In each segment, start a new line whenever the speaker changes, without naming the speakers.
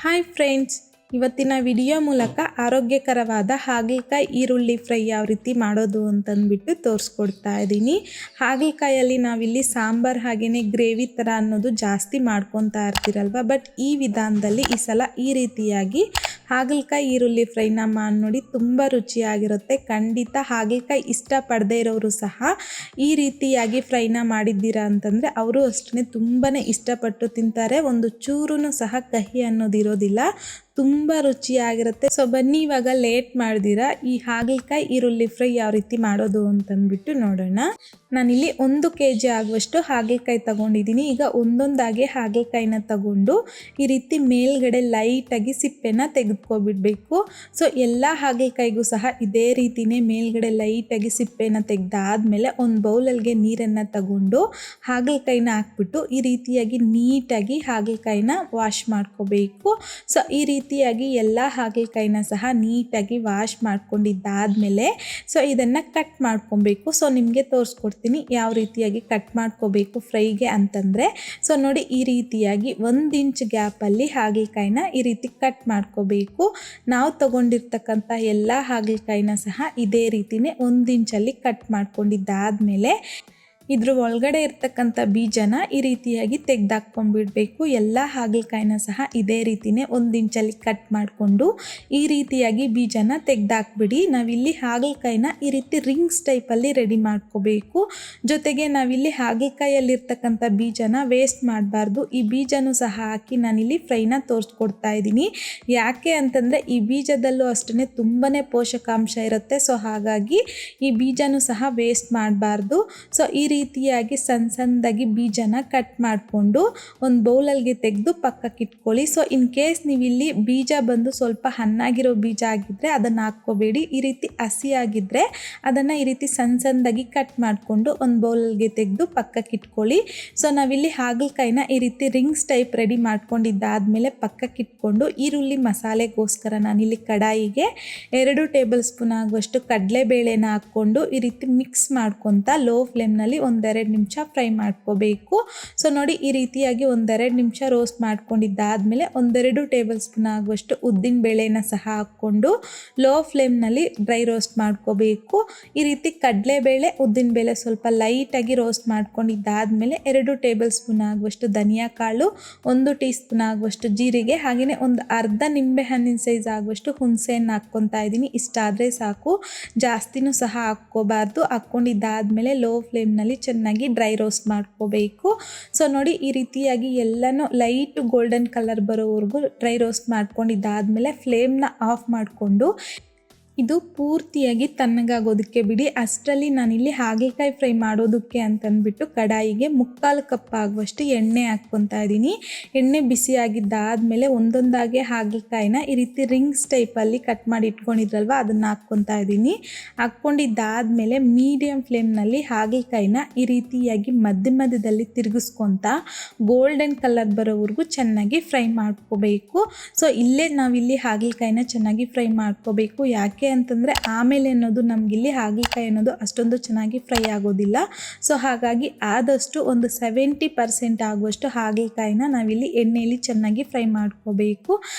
Hi friends, ಇವತ್ತಿನ video ಮೂಲಕ ಆರೋಗ್ಯಕರವಾದ ಹಾಗಲಕಾಯಿ ಈರುಳ್ಳಿ ಫ್ರೈ ಯಾವ ರೀತಿ ಮಾಡೋದು ಅಂತಂದ್ಬಿಟ್ಟು ತೋರಿಸ್ಕೊಡ್ತಾ ಇದ್ದೀನಿ. ಹಾಗಲಕಾಯಲ್ಲಿ ನಾವಿಲ್ಲಿ ಸಾಂಬಾರು ಹಾಗೆಯೇ ಗ್ರೇವಿ ಥರ ಅನ್ನೋದು ಜಾಸ್ತಿ ಮಾಡ್ಕೊತಾ ಇರ್ತೀರಲ್ವ. ಬಟ್ ಈ ವಿಧಾನದಲ್ಲಿ ಈ ಸಲ ಈ ರೀತಿಯಾಗಿ ಹಾಗಲಕಾಯಿ ಈರುಳ್ಳಿ ಫ್ರೈನ ಮಾಡಿ ನೋಡಿ, ತುಂಬ ರುಚಿಯಾಗಿರುತ್ತೆ. ಖಂಡಿತ ಹಾಗಲಕಾಯಿ ಇಷ್ಟಪಡದೇ ಇರೋರು ಸಹ ಈ ರೀತಿಯಾಗಿ ಫ್ರೈನ ಮಾಡಿದ್ದೀರಾ ಅಂತಂದರೆ ಅವರು ಅಷ್ಟೇ ತುಂಬಾ ಇಷ್ಟಪಟ್ಟು ತಿಂತಾರೆ. ಒಂದು ಚೂರು ಸಹ ಕಹಿ ಅನ್ನೋದಿರೋದಿಲ್ಲ, ತುಂಬ ರುಚಿಯಾಗಿರುತ್ತೆ. ಸೊ ಬನ್ನಿ ಇವಾಗ ಲೇಟ್ ಮಾಡ್ದಿರಾ ಈ ಹಾಗಲಕಾಯಿ ಈರುಳ್ಳಿ ಫ್ರೈ ಯಾವ ರೀತಿ ಮಾಡೋದು ಅಂತಂದ್ಬಿಟ್ಟು ನೋಡೋಣ. ನಾನಿಲ್ಲಿ 1 kg ಆಗುವಷ್ಟು ಹಾಗಲಕಾಯಿ ತಗೊಂಡಿದ್ದೀನಿ. ಈಗ ಒಂದೊಂದಾಗಿ ಹಾಗಲಕಾಯಿನ ತಗೊಂಡು ಈ ರೀತಿ ಮೇಲ್ಗಡೆ ಲೈಟಾಗಿ ಸಿಪ್ಪೆನ ತೆಗೆದುಕೊಬಿಡ್ಬೇಕು. ಸೊ ಎಲ್ಲ ಹಾಗಲಕಾಯಿಗೂ ಸಹ ಇದೇ ರೀತಿನೇ ಮೇಲ್ಗಡೆ ಲೈಟಾಗಿ ಸಿಪ್ಪೆನ ತೆಗೆದಾದ್ಮೇಲೆ ಒಂದು ಬೌಲಲ್ಗೆ ನೀರನ್ನು ತಗೊಂಡು ಹಾಗಲಕಾಯಿನ ಹಾಕ್ಬಿಟ್ಟು ಈ ರೀತಿಯಾಗಿ ನೀಟಾಗಿ ಹಾಗಲಕಾಯಿನ ವಾಶ್ ಮಾಡ್ಕೋಬೇಕು. ಸೊ ಈ ರೀತಿಯಾಗಿ ಎಲ್ಲ ಹಾಗಲಕಾಯಿನ ಸಹ ನೀಟಾಗಿ ವಾಶ್ ಮಾಡ್ಕೊಂಡಿದ್ದಾದಮೇಲೆ ಸೊ ಇದನ್ನು ಕಟ್ ಮಾಡ್ಕೊಬೇಕು. ಸೊ ನಿಮಗೆ ತೋರಿಸ್ಕೊಡ್ತೀನಿ ಯಾವ ರೀತಿಯಾಗಿ ಕಟ್ ಮಾಡ್ಕೋಬೇಕು ಫ್ರೈಗೆ ಅಂತಂದರೆ. ಸೊ ನೋಡಿ, ಈ ರೀತಿಯಾಗಿ 1 ಇಂಚ್ ಗ್ಯಾಪಲ್ಲಿ ಹಾಗಲಕಾಯಿನ ಈ ರೀತಿ ಕಟ್ ಮಾಡ್ಕೋಬೇಕು. ನಾವು ತಗೊಂಡಿರ್ತಕ್ಕಂಥ ಎಲ್ಲ ಹಾಗಲಕಾಯಿನ ಸಹ ಇದೇ ರೀತಿನೇ 1 ಇಂಚಲ್ಲಿ ಕಟ್ ಮಾಡ್ಕೊಂಡಿದ್ದಾದಮೇಲೆ ಇದ್ರ ಒಳಗಡೆ ಇರ್ತಕ್ಕಂಥ ಬೀಜನ ಈ ರೀತಿಯಾಗಿ ತೆಗೆದಾಕ್ಕೊಂಡ್ಬಿಡ್ಬೇಕು. ಎಲ್ಲ ಹಾಗಲಕಾಯಿನ ಸಹ ಇದೇ ರೀತಿನೇ 1 ಇಂಚಲ್ಲಿ ಕಟ್ ಮಾಡಿಕೊಂಡು ಈ ರೀತಿಯಾಗಿ ಬೀಜನ ತೆಗೆದಾಕ್ಬಿಡಿ. ನಾವಿಲ್ಲಿ ಹಾಗಲಕಾಯಿನ ಈ ರೀತಿ ರಿಂಗ್ಸ್ ಟೈಪಲ್ಲಿ ರೆಡಿ ಮಾಡ್ಕೋಬೇಕು. ಜೊತೆಗೆ ನಾವಿಲ್ಲಿ ಹಾಗಲಕಾಯಲ್ಲಿರ್ತಕ್ಕಂಥ ಬೀಜನ ವೇಸ್ಟ್ ಮಾಡಬಾರ್ದು. ಈ ಬೀಜನೂ ಸಹ ಹಾಕಿ ನಾನಿಲ್ಲಿ ಫ್ರೈನ ತೋರಿಸ್ಕೊಡ್ತಾ ಇದ್ದೀನಿ. ಯಾಕೆ ಅಂತಂದರೆ ಈ ಬೀಜದಲ್ಲೂ ಅಷ್ಟೇ ತುಂಬಾ ಪೋಷಕಾಂಶ ಇರುತ್ತೆ. ಸೊ ಹಾಗಾಗಿ ಈ ಬೀಜನೂ ಸಹ ವೇಸ್ಟ್ ಮಾಡಬಾರ್ದು. ಸೊ ಈ ರೀತಿಯಾಗಿ ಸಣ್ಣದಾಗಿ ಬೀಜನ ಕಟ್ ಮಾಡಿಕೊಂಡು ಒಂದು ಬೌಲಲ್ಗೆ ತೆಗೆದು ಪಕ್ಕಕ್ಕೆ ಇಟ್ಕೊಳ್ಳಿ. ಸೊ ಇನ್ ಕೇಸ್ ನೀವು ಇಲ್ಲಿ ಬೀಜ ಬಂದು ಸ್ವಲ್ಪ ಹಣ್ಣಾಗಿರೋ ಬೀಜ ಆಗಿದ್ದರೆ ಅದನ್ನು ಹಾಕ್ಕೋಬೇಡಿ. ಈ ರೀತಿ ಹಸಿಯಾಗಿದ್ದರೆ ಅದನ್ನು ಈ ರೀತಿ ಸಣ್ಣದಾಗಿ ಕಟ್ ಮಾಡಿಕೊಂಡು ಒಂದು ಬೌಲಲ್ಗೆ ತೆಗೆದು ಪಕ್ಕಕ್ಕೆ ಇಟ್ಕೊಳ್ಳಿ. ಸೊ ನಾವಿಲ್ಲಿ ಹಾಗಲಕಾಯಿನ ಈ ರೀತಿ ರಿಂಗ್ಸ್ ಟೈಪ್ ರೆಡಿ ಮಾಡ್ಕೊಂಡಿದ್ದಾದಮೇಲೆ ಪಕ್ಕಕ್ಕೆ ಇಟ್ಕೊಂಡು ಈರುಳ್ಳಿ ಮಸಾಲೆಗೋಸ್ಕರ ನಾನಿಲ್ಲಿ ಕಡಾಯಿಗೆ 2 ಟೇಬಲ್ ಸ್ಪೂನ್ ಆಗುವಷ್ಟು ಕಡಲೆಬೇಳೆನ ಹಾಕ್ಕೊಂಡು ಈ ರೀತಿ ಮಿಕ್ಸ್ ಮಾಡ್ಕೊತಾ ಲೋ ಫ್ಲೇಮ್ನಲ್ಲಿ 1-2 ನಿಮಿಷ ಫ್ರೈ ಮಾಡ್ಕೋಬೇಕು. ಸೊ ನೋಡಿ, ಈ ರೀತಿಯಾಗಿ 1-2 ನಿಮಿಷ ರೋಸ್ಟ್ ಮಾಡ್ಕೊಂಡಿದ್ದಾದಮೇಲೆ 1-2 ಟೇಬಲ್ ಸ್ಪೂನ್ ಆಗುವಷ್ಟು ಉದ್ದಿನ ಬೇಳೆನ ಸಹ ಹಾಕ್ಕೊಂಡು ಲೋ ಫ್ಲೇಮ್ನಲ್ಲಿ ಡ್ರೈ ರೋಸ್ಟ್ ಮಾಡ್ಕೋಬೇಕು. ಈ ರೀತಿ ಕಡಲೆಬೇಳೆ ಉದ್ದಿನಬೇಳೆ ಸ್ವಲ್ಪ ಲೈಟಾಗಿ ರೋಸ್ಟ್ ಮಾಡ್ಕೊಂಡಿದ್ದಾದಮೇಲೆ 2 ಟೇಬಲ್ ಸ್ಪೂನ್ ಆಗುವಷ್ಟು ಧನಿಯಾ ಕಾಳು, 1 ಟೀ ಸ್ಪೂನ್ ಆಗುವಷ್ಟು ಜೀರಿಗೆ, ಹಾಗೆಯೇ ಒಂದು ಅರ್ಧ ನಿಂಬೆ ಹಣ್ಣಿನ ಸೈಜ್ ಆಗುವಷ್ಟು ಹುಣಸೆಹಣ್ಣು ಹಾಕ್ಕೊತಾ ಇದ್ದೀನಿ. ಇಷ್ಟಾದರೆ ಸಾಕು, ಜಾಸ್ತಿನೂ ಸಹ ಹಾಕ್ಕೋಬಾರ್ದು. ಹಾಕ್ಕೊಂಡಿದ್ದಾದಮೇಲೆ ಲೋ ಫ್ಲೇಮ್ನಲ್ಲಿ ಚೆನ್ನಾಗಿ ಡ್ರೈ ರೋಸ್ಟ್ ಮಾಡ್ಕೋಬೇಕು. ಸೊ ನೋಡಿ, ಈ ರೀತಿಯಾಗಿ ಎಲ್ಲನೂ ಲೈಟ್ ಗೋಲ್ಡನ್ ಕಲರ್ ಬರೋವರೆಗೂ ಡ್ರೈ ರೋಸ್ಟ್ ಮಾಡ್ಕೊಂಡಿದ್ದಾದಮೇಲೆ ಫ್ಲೇಮ್ನ ಆಫ್ ಮಾಡಿಕೊಂಡು ಇದು ಪೂರ್ತಿಯಾಗಿ ತಣ್ಣಗಾಗೋದಕ್ಕೆ ಬಿಡಿ. ಅಷ್ಟರಲ್ಲಿ ನಾನಿಲ್ಲಿ ಹಾಗಲಕಾಯಿ ಫ್ರೈ ಮಾಡೋದಕ್ಕೆ ಅಂತಂದ್ಬಿಟ್ಟು ಕಡಾಯಿಗೆ 3/4 ಕಪ್ ಆಗುವಷ್ಟು ಎಣ್ಣೆ ಹಾಕ್ಕೊತಾ ಇದ್ದೀನಿ. ಎಣ್ಣೆ ಬಿಸಿಯಾಗಿದ್ದಾದಮೇಲೆ ಒಂದೊಂದಾಗಿ ಹಾಗಲಕಾಯಿನ ಈ ರೀತಿ ರಿಂಗ್ಸ್ ಟೈಪಲ್ಲಿ ಕಟ್ ಮಾಡಿ ಇಟ್ಕೊಂಡಿದ್ರಲ್ವ ಅದನ್ನು ಹಾಕ್ಕೊತಾ ಇದ್ದೀನಿ. ಹಾಕ್ಕೊಂಡಿದ್ದಾದಮೇಲೆ ಮೀಡಿಯಮ್ ಫ್ಲೇಮ್ನಲ್ಲಿ ಹಾಗಲಕಾಯಿನ ಈ ರೀತಿಯಾಗಿ ಮಧ್ಯದಲ್ಲಿ ತಿರುಗಿಸ್ಕೊತಾ ಗೋಲ್ಡನ್ ಕಲರ್ ಬರೋವರೆಗೂ ಚೆನ್ನಾಗಿ ಫ್ರೈ ಮಾಡ್ಕೋಬೇಕು. ಸೊ ಇಲ್ಲೇ ನಾವಿಲ್ಲಿ ಹಾಗಲಕಾಯಿನ ಚೆನ್ನಾಗಿ ಫ್ರೈ ಮಾಡ್ಕೋಬೇಕು. ಯಾಕೆ ಅಂತಂದರೆ ಆಮೇಲೆ ಅನ್ನೋದು ನಮಗಿಲ್ಲಿ ಹಾಗಲಕಾಯಿ ಅನ್ನೋದು ಅಷ್ಟೊಂದು ಚೆನ್ನಾಗಿ ಫ್ರೈ ಆಗೋದಿಲ್ಲ. ಸೊ ಹಾಗಾಗಿ ಆದಷ್ಟು ಒಂದು 70% ಆಗುವಷ್ಟು ಹಾಗಲಕಾಯಿನ ನಾವಿಲ್ಲಿ ಎಣ್ಣೆಯಲ್ಲಿ ಚೆನ್ನಾಗಿ ಫ್ರೈ ಮಾಡ್ಕೋಬೇಕು.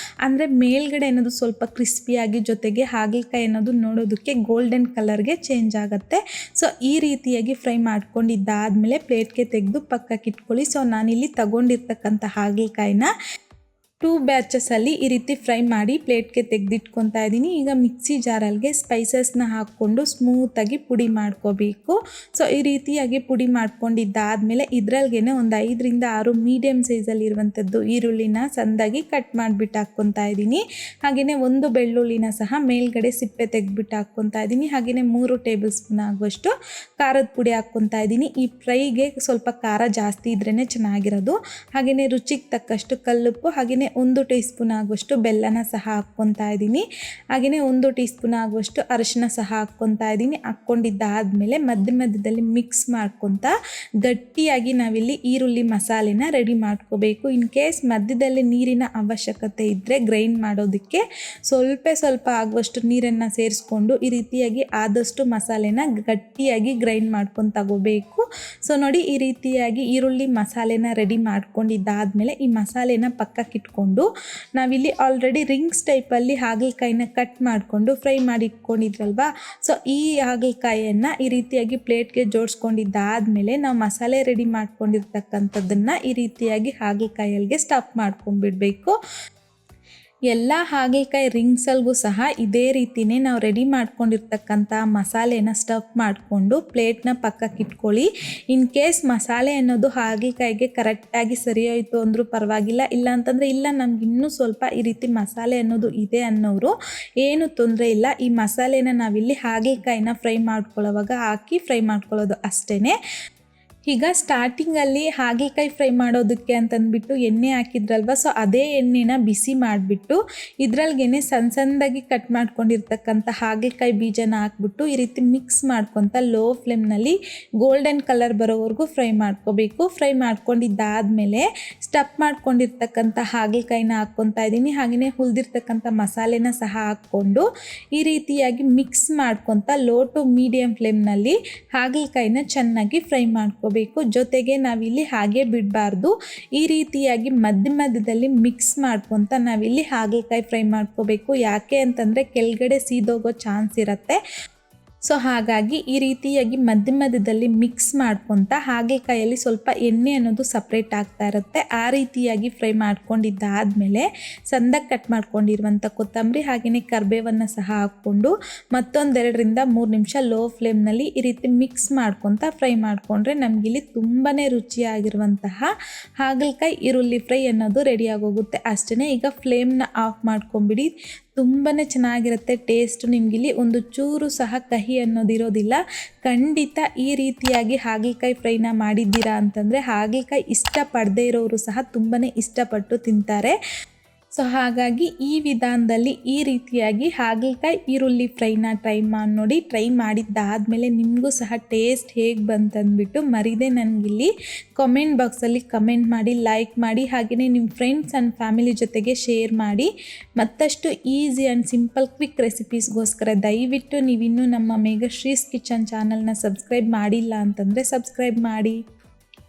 ಅಂದರೆ ಮೇಲ್ಗಡೆ ಅನ್ನೋದು ಸ್ವಲ್ಪ ಕ್ರಿಸ್ಪಿಯಾಗಿ, ಜೊತೆಗೆ ಹಾಗಲಕಾಯಿ ಅನ್ನೋದು ನೋಡೋದಕ್ಕೆ ಗೋಲ್ಡನ್ ಕಲರ್ಗೆ ಚೇಂಜ್ ಆಗುತ್ತೆ. ಸೊ ಈ ರೀತಿಯಾಗಿ ಫ್ರೈ ಮಾಡ್ಕೊಂಡಿದ್ದಾದಮೇಲೆ ಪ್ಲೇಟ್ಗೆ ತೆಗೆದು ಪಕ್ಕಕ್ಕೆ ಇಟ್ಕೊಳ್ಳಿ. ಸೊ ನಾನಿಲ್ಲಿ ತಗೊಂಡಿರ್ತಕ್ಕಂಥ ಹಾಗಲಕಾಯಿನ 2 ಬ್ಯಾಚಸಲ್ಲಿ ಈ ರೀತಿ ಫ್ರೈ ಮಾಡಿ ಪ್ಲೇಟ್ಗೆ ತೆಗೆದಿಟ್ಕೊತಾ ಇದ್ದೀನಿ. ಈಗ ಮಿಕ್ಸಿ ಜಾರಲ್ಗೆ ಸ್ಪೈಸಸ್ನ ಹಾಕ್ಕೊಂಡು ಸ್ಮೂತಾಗಿ ಪುಡಿ ಮಾಡ್ಕೋಬೇಕು. ಸೊ ಈ ರೀತಿಯಾಗಿ ಪುಡಿ ಮಾಡ್ಕೊಂಡಿದ್ದಾದಮೇಲೆ ಇದರಲ್ಗೇ ಒಂದು 5-6 ಮೀಡಿಯಮ್ ಸೈಜಲ್ಲಿ ಇರುವಂಥದ್ದು ಈರುಳ್ಳಿನ ಸಣ್ಣದಾಗಿ ಕಟ್ ಮಾಡಿಬಿಟ್ಟು ಹಾಕ್ಕೊತಾ ಇದ್ದೀನಿ. ಹಾಗೆಯೇ 1 ಬೆಳ್ಳುಳ್ಳಿನ ಸಹ ಮೇಲ್ಗಡೆ ಸಿಪ್ಪೆ ತೆಗೆದ್ಬಿಟ್ಟು ಹಾಕ್ಕೊತಾ ಇದ್ದೀನಿ. ಹಾಗೆಯೇ 3 ಟೇಬಲ್ ಸ್ಪೂನ್ ಆಗುವಷ್ಟು ಖಾರದ ಪುಡಿ ಹಾಕ್ಕೊತಾ ಇದ್ದೀನಿ. ಈ ಫ್ರೈಗೆ ಸ್ವಲ್ಪ ಖಾರ ಜಾಸ್ತಿ ಇದ್ರೇ ಚೆನ್ನಾಗಿರೋದು. ಹಾಗೆಯೇ ರುಚಿಗೆ ತಕ್ಕಷ್ಟು ಕಲ್ಲುಪ್ಪು, ಹಾಗೆಯೇ 1 ಟೀ ಸ್ಪೂನ್ ಆಗುವಷ್ಟು ಬೆಲ್ಲನ ಸಹ ಹಾಕ್ಕೊತಾ ಇದ್ದೀನಿ. ಹಾಗೆಯೇ 1 ಟೀ ಸ್ಪೂನ್ ಆಗುವಷ್ಟು ಅರಿಶಿನ ಸಹ ಹಾಕ್ಕೊತಾ ಇದ್ದೀನಿ. ಹಾಕ್ಕೊಂಡಿದ್ದಾದಮೇಲೆ ಮಧ್ಯದಲ್ಲಿ ಮಿಕ್ಸ್ ಮಾಡ್ಕೊತಾ ಗಟ್ಟಿಯಾಗಿ ನಾವಿಲ್ಲಿ ಈರುಳ್ಳಿ ಮಸಾಲೆನ ರೆಡಿ ಮಾಡ್ಕೋಬೇಕು. ಇನ್ ಕೇಸ್ ಮಧ್ಯದಲ್ಲಿ ನೀರಿನ ಅವಶ್ಯಕತೆ ಇದ್ದರೆ ಗ್ರೈಂಡ್ ಮಾಡೋದಕ್ಕೆ ಸ್ವಲ್ಪ ಆಗುವಷ್ಟು ನೀರನ್ನು ಸೇರಿಸ್ಕೊಂಡು ಈ ರೀತಿಯಾಗಿ ಆದಷ್ಟು ಮಸಾಲೆನ ಗಟ್ಟಿಯಾಗಿ ಗ್ರೈಂಡ್ ಮಾಡ್ಕೊಂಡು ತಗೋಬೇಕು. ಸೊ ನೋಡಿ, ಈ ರೀತಿಯಾಗಿ ಈರುಳ್ಳಿ ಮಸಾಲೆನ ರೆಡಿ ಮಾಡ್ಕೊಂಡಿದ್ದಾದಮೇಲೆ ಈ ಮಸಾಲೆನ ಪಕ್ಕಕ್ಕೆ ಇಟ್ಕೊಂಡು ಮಾಡಿಕೊಂಡು ನಾವಿಲ್ಲಿ ಆಲ್ರೆಡಿ ರಿಂಗ್ಸ್ ಟೈಪಲ್ಲಿ ಹಾಗಲಕಾಯಿನ ಕಟ್ ಮಾಡಿಕೊಂಡು ಫ್ರೈ ಮಾಡಿ ಇಟ್ಕೊಂಡಿದ್ರಲ್ವಾ. ಸೊ ಈ ಹಾಗಲಕಾಯಿಯನ್ನು ಈ ರೀತಿಯಾಗಿ ಪ್ಲೇಟ್ಗೆ ಜೋಡಿಸ್ಕೊಂಡಿದ್ದಾದಮೇಲೆ ನಾವು ಮಸಾಲೆ ರೆಡಿ ಮಾಡ್ಕೊಂಡಿರ್ತಕ್ಕಂಥದ್ದನ್ನು ಈ ರೀತಿಯಾಗಿ ಹಾಗಲಕಾಯಿಗೆ ಸ್ಟಫ್ ಮಾಡ್ಕೊಂಡ್ಬಿಡ್ಬೇಕು. ಎಲ್ಲ ಹಾಗಲಕಾಯಿ ರಿಂಗ್ಸಲ್ಗೂ ಸಹ ಇದೇ ರೀತಿಯೇ ನಾವು ರೆಡಿ ಮಾಡ್ಕೊಂಡಿರ್ತಕ್ಕಂಥ ಮಸಾಲೆನ ಸ್ಟಫ್ ಮಾಡಿಕೊಂಡು ಪ್ಲೇಟ್ನ ಪಕ್ಕಕ್ಕೆ ಇಟ್ಕೊಳ್ಳಿ. ಇನ್ ಕೇಸ್ ಮಸಾಲೆ ಅನ್ನೋದು ಹಾಗಲಕಾಯಿಗೆ ಕರೆಕ್ಟಾಗಿ ಸರಿಯಾಯಿತು ಅಂದರೂ ಪರವಾಗಿಲ್ಲ, ಇಲ್ಲ ಅಂತಂದರೆ ಇಲ್ಲ ನಮ್ಗೆ ಇನ್ನೂ ಸ್ವಲ್ಪ ಈ ರೀತಿ ಮಸಾಲೆ ಅನ್ನೋದು ಇದೆ ಅನ್ನೋರು ಏನು ತೊಂದರೆ ಇಲ್ಲ. ಈ ಮಸಾಲೆನ ನಾವಿಲ್ಲಿ ಹಾಗಲಕಾಯಿನ ಫ್ರೈ ಮಾಡ್ಕೊಳ್ಳೋವಾಗ ಹಾಕಿ ಫ್ರೈ ಮಾಡ್ಕೊಳ್ಳೋದು ಅಷ್ಟೇ. ಈಗ ಸ್ಟಾರ್ಟಿಂಗಲ್ಲಿ ಹಾಗಲಕಾಯಿ ಫ್ರೈ ಮಾಡೋದಕ್ಕೆ ಅಂತಂದ್ಬಿಟ್ಟು ಎಣ್ಣೆ ಹಾಕಿದ್ರಲ್ವ, ಸೊ ಅದೇ ಎಣ್ಣೆನ ಬಿಸಿ ಮಾಡಿಬಿಟ್ಟು ಇದ್ರಲ್ಗೇನೆ ಸಣ್ಣದಾಗಿ ಕಟ್ ಮಾಡ್ಕೊಂಡಿರ್ತಕ್ಕಂಥ ಹಾಗಲಕಾಯಿ ಬೀಜನ ಹಾಕ್ಬಿಟ್ಟು ಈ ರೀತಿ ಮಿಕ್ಸ್ ಮಾಡ್ಕೊತ ಲೋ ಫ್ಲೇಮ್ನಲ್ಲಿ ಗೋಲ್ಡನ್ ಕಲರ್ ಬರೋವರೆಗೂ ಫ್ರೈ ಮಾಡ್ಕೋಬೇಕು. ಫ್ರೈ ಮಾಡ್ಕೊಂಡಿದ್ದಾದಮೇಲೆ ಸ್ಟಫ್ ಮಾಡ್ಕೊಂಡಿರ್ತಕ್ಕಂಥ ಹಾಗಲಕಾಯಿನ ಹಾಕ್ಕೊತಾ ಇದ್ದೀನಿ. ಹಾಗೆಯೇ ಹುರಿದಿರ್ತಕ್ಕಂಥ ಮಸಾಲೆನ ಸಹ ಹಾಕ್ಕೊಂಡು ಈ ರೀತಿಯಾಗಿ ಮಿಕ್ಸ್ ಮಾಡ್ಕೊತ ಲೋ ಟು ಮೀಡಿಯಮ್ ಫ್ಲೇಮ್ನಲ್ಲಿ ಹಾಗಲಕಾಯಿನ ಚೆನ್ನಾಗಿ ಫ್ರೈ ಮಾಡ್ಕೋ ಜೊತೆಗೆ ನಾವಿಲ್ಲಿ ಹಾಗೆ ಬಿಡಬಾರ್ದು, ಈ ರೀತಿಯಾಗಿ ಮಧ್ಯದಲ್ಲಿ ಮಿಕ್ಸ್ ಮಾಡ್ಕೊತ ನಾವಿಲ್ಲಿ ಹಾಗಲಕಾಯಿ ಫ್ರೈ ಮಾಡ್ಕೋಬೇಕು. ಯಾಕೆ ಅಂತಂದರೆ ಕೆಳಗಡೆ ಸೀದೋಗೋ ಚಾನ್ಸ್ ಇರುತ್ತೆ. ಸೊ ಹಾಗಾಗಿ ಈ ರೀತಿಯಾಗಿ ಮಧ್ಯದಲ್ಲಿ ಮಿಕ್ಸ್ ಮಾಡ್ಕೊತ ಹಾಗಲಕಾಯಲ್ಲಿ ಸ್ವಲ್ಪ ಎಣ್ಣೆ ಅನ್ನೋದು ಸಪ್ರೇಟ್ ಆಗ್ತಾ ಇರುತ್ತೆ. ಆ ರೀತಿಯಾಗಿ ಫ್ರೈ ಮಾಡ್ಕೊಂಡಿದ್ದಾದಮೇಲೆ ಸಣ್ಣದಾಗಿ ಕಟ್ ಮಾಡ್ಕೊಂಡಿರುವಂಥ ಕೊತ್ತಂಬರಿ ಹಾಗೆಯೇ ಕರಿಬೇವನ್ನು ಸಹ ಹಾಕ್ಕೊಂಡು ಮತ್ತೊಂದು 2-3 ನಿಮಿಷ ಲೋ ಫ್ಲೇಮ್ನಲ್ಲಿ ಈ ರೀತಿ ಮಿಕ್ಸ್ ಮಾಡ್ಕೊತ ಫ್ರೈ ಮಾಡಿಕೊಂಡ್ರೆ ನಮಗಿಲ್ಲಿ ತುಂಬಾ ರುಚಿಯಾಗಿರುವಂತಹ ಹಾಗಲಕಾಯಿ ಈರುಳ್ಳಿ ಫ್ರೈ ಅನ್ನೋದು ರೆಡಿಯಾಗೋಗುತ್ತೆ ಅಷ್ಟೇ. ಈಗ ಫ್ಲೇಮ್ನ ಆಫ್ ಮಾಡ್ಕೊಂಬಿಡಿ. ತುಂಬಾ ಚೆನ್ನಾಗಿರುತ್ತೆ ಟೇಸ್ಟ್. ನಿಮಗಿಲ್ಲಿ ಒಂದು ಚೂರು ಸಹ ಕಹಿ ಅನ್ನೋದಿರೋದಿಲ್ಲ. ಖಂಡಿತ ಈ ರೀತಿಯಾಗಿ ಹಾಗಲಕಾಯಿ ಫ್ರೈನ ಮಾಡಿದ್ದೀರಾ ಅಂತಂದರೆ ಹಾಗಲಕಾಯಿ ಇಷ್ಟಪಡದೇ ಇರೋರು ಸಹ ತುಂಬಾ ಇಷ್ಟಪಟ್ಟು ತಿಂತಾರೆ. ಸೊ ಹಾಗಾಗಿ ಈ ವಿಧಾನದಲ್ಲಿ ಈ ರೀತಿಯಾಗಿ ಹಾಗಲಕಾಯಿ ಈರುಳ್ಳಿ ಫ್ರೈನ ಟ್ರೈ ಮಾಡಿ ನೋಡಿ. ಟ್ರೈ ಮಾಡಿದ್ದಾದಮೇಲೆ ನಿಮಗೂ ಸಹ ಟೇಸ್ಟ್ ಹೇಗೆ ಬಂತಂದ್ಬಿಟ್ಟು ಮರೀದೆ ನನಗಿಲ್ಲಿ ಕಾಮೆಂಟ್ ಬಾಕ್ಸಲ್ಲಿ ಕಮೆಂಟ್ ಮಾಡಿ, ಲೈಕ್ ಮಾಡಿ, ಹಾಗೆಯೇ ನಿಮ್ಮ ಫ್ರೆಂಡ್ಸ್ ಆ್ಯಂಡ್ ಫ್ಯಾಮಿಲಿ ಜೊತೆಗೆ ಶೇರ್ ಮಾಡಿ. ಮತ್ತಷ್ಟು ಈಸಿ ಆ್ಯಂಡ್ ಸಿಂಪಲ್ ಕ್ವಿಕ್ ರೆಸಿಪೀಸ್ಗೋಸ್ಕರ ದಯವಿಟ್ಟು ನೀವಿನ್ನೂ ನಮ್ಮ ಮೇಘಶ್ರೀಸ್ ಕಿಚನ್ ಚಾನಲ್ನ ಸಬ್ಸ್ಕ್ರೈಬ್ ಮಾಡಿಲ್ಲ ಅಂತಂದರೆ ಸಬ್ಸ್ಕ್ರೈಬ್ ಮಾಡಿ.